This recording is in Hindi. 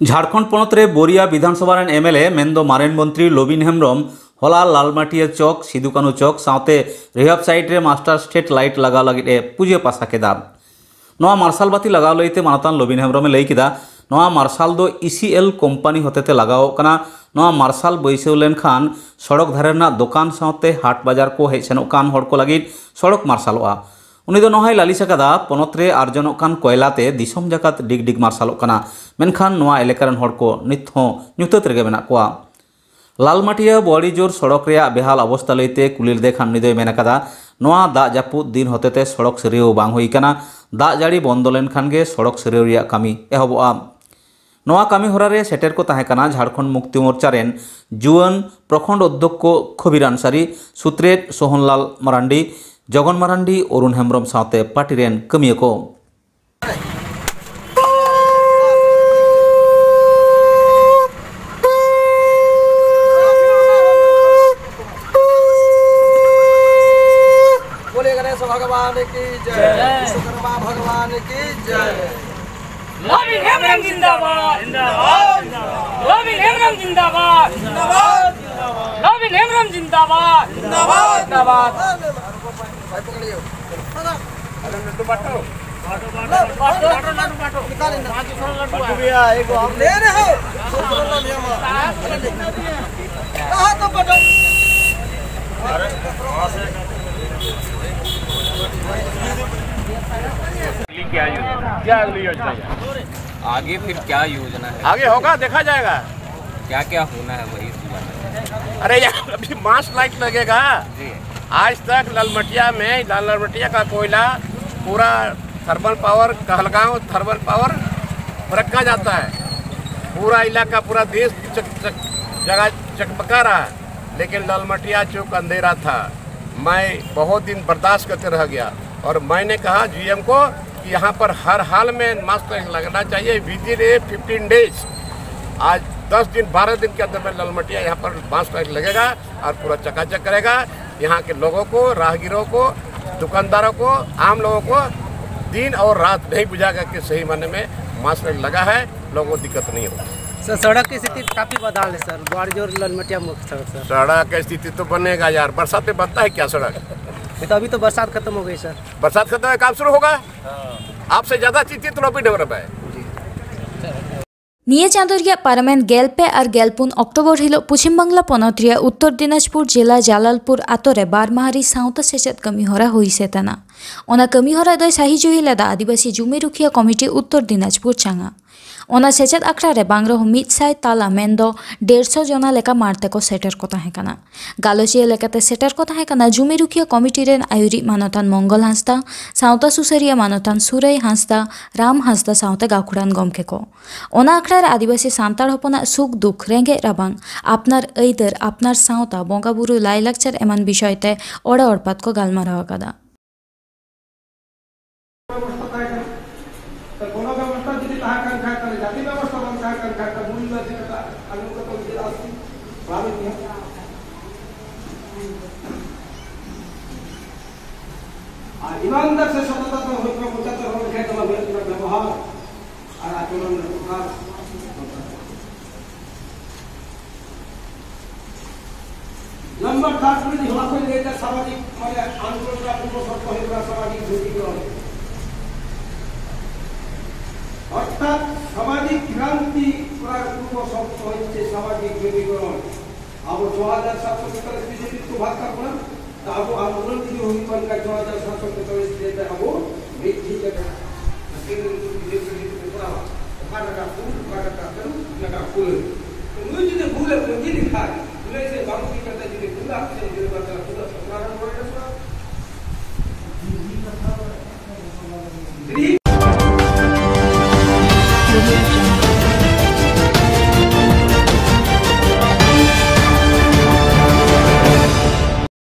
झारखंड पनतरे बोरिया विधानसभा एमएलए मेन्दो मारेन मंत्री लबिन हेम्ब्रम हला लालमाटिया चौक सिदुकानु चौक साथे रिहाब साइट रे मास्टर स्ट्रीट लाइट लगाव लगे पुजे पासा केदा नवा मार्शल बाती लगाव लईते मानतान लबिन हेम्ब्रमे लई केदा नवा मार्शल दो ECL कंपनी होतेते लगाव कना नवा मार्शल बैसाव लेनखान सड़क धारे ना दुकान साथे हाट बाजार को हेज सेनोग कान हड़ को लगी सड़क मार्शलोआ उनी दो नहाय लालिश अकादा पनतरे आर्जनोग कान कोयलाते दिसम जाकात डिग डिग मार्शलोग कना मेनखान नवा एलेकारन हड़ को नित हों ᱧᱩᱛᱟᱹᱛ ᱨᱮᱜᱮ ᱢᱮᱱᱟᱜ ᱠᱚᱣᱟ लालमाटिया बोआड़ीजोर सड़क ᱨᱮᱭᱟᱜ बेहाल अवस्था लईते कुलिर देखान निदोय मेन अकादा नवा दाग जापुद दिन होतेते सड़क सरियाव बांग हुई काना दाग जाड़ी बंद लेनखान गे सड़क सरियाव रैया कामी एहबोआ नवा कामी होरा रे सेटेर को ताहें काना झारखंड मुक्ति मोर्चा रेन जुआन प्रखंड अध्यक्ष खबिर आनसारी सुत्रेट सोहनलाल मारांडी जगन मारांडी अरुण हेम्ब्रम साथे पार्टी रेन कमिया को भगवान की जय, विश्वकर्मा भगवान की जय। लबिन हेम्ब्रम जिंदाबाद जिंदाबाद लबिन हेम्ब्रम जिंदाबाद जिंदाबाद लबिन हेम्ब्रम जिंदाबाद जिंदाबाद जिंदाबाद भाई पकड़ियो अरे लड्डू बांटो बांटो बांटो निकाल ना लड्डू भैया एक हम ले रहे हो सोचना नहीं हम कहां तो बांटो अरे वहां से क्या अगली योजना है आगे फिर क्या योजना है आगे होगा देखा जाएगा क्या क्या होना है वही अरे यार अभी मास लाइट लगेगा जी आज तक लालमटिया का कोयला पूरा thermal power Kahalgaon thermal power रखा जाता है पूरा इलाका पूरा देश जगह चकमका रहा है लेकिन लालमटिया चौक अंधेरा था मैं बहुत दिन बर्दाश्त करते रह गया और मैंने कहा GM को कि यहाँ पर हर हाल में मास्क लगना चाहिए विदिन 15 डेज आज 10 दिन 12 दिन के अंदर में लालमटिया यहाँ पर मास्क लगेगा और पूरा चकाचक करेगा यहाँ के लोगों को राहगीरों को दुकानदारों को आम लोगों को दिन और रात नहीं बुझागा कि सही मायने में मास्क लगा है लोगों को दिक्कत नहीं होगी सर सड़क की स्थिति काफी बदहाल है सर बोआड़ीजोर लालमटिया मुख्य सड़क सर सड़क की स्थिति तो बनेगा यार बरसात में बनता है क्या सड़क तो अभी तो बरसात खत्म हो गई सर बरसात खत्म है काम शुरू होगा आपसे ज्यादा चिंतित लबिन हेम्ब्रम है निये चाँदो रिया पार्लामेंट गेलपे और गेलपुन अक्टोबर हिलो पश्चिम बांगला पनत रिया उत्तर दिनाजपुर जिला जालालपुर आतोरे बारमाहारी सावता सेचेद कमी हरा हुई से तना ओना कमी हरा दय साही जुही लेदा आदिवासी जुमी रुखिया कमिटी उत्तर दिनाजपुर चांगा ओना सेचेद आखड़ा रे बांग रहो 100 ताला मेन्दो 150 जना लेका मारते को सेटर को ताहें काना गालोचिया लेकाते सेटर को ताहें काना जुमी रुखिया कमिटी रेन आयुरी मानतान मंगल हांसदा सावता सुसरिया मानतान सुरई हांसदा राम हांसदा सावते गाखुड़ान गमके को ओना आखड़ा रे आदिवासी सांताड़ हपना सुख दुख रेंगे राबांग आपनार ऐदर आपनार सावता बंगा बुरु लाई लाकचार एमान विषयते ओड़ा ओड़पात को गालमाराव आकादा ईमानदार से सतता तो होकर मुचातर हो के तो व्यवहार और आचरण उपकार लंबा खास में होला कोई लेकर सामाजिक माने आंदोलन का पूर्ण सब पहिला सामाजिक ध्रुवीकरण अर्थात सामाजिक क्रांति का पूर्व सब होइছে सामाजिक ध्रुवीकरण अब 2007 के बीजेपी को भाग करना अब आंदोलन की होगी पर का 2007 देते अब मिथि जगह केंद्र बीजेपी को पूरा का फूल का फूल मुझे ने भूल मुझे दिखा बोले से बाबू की करता जी पूरा से जो बात पूरा प्रारंभ हो गया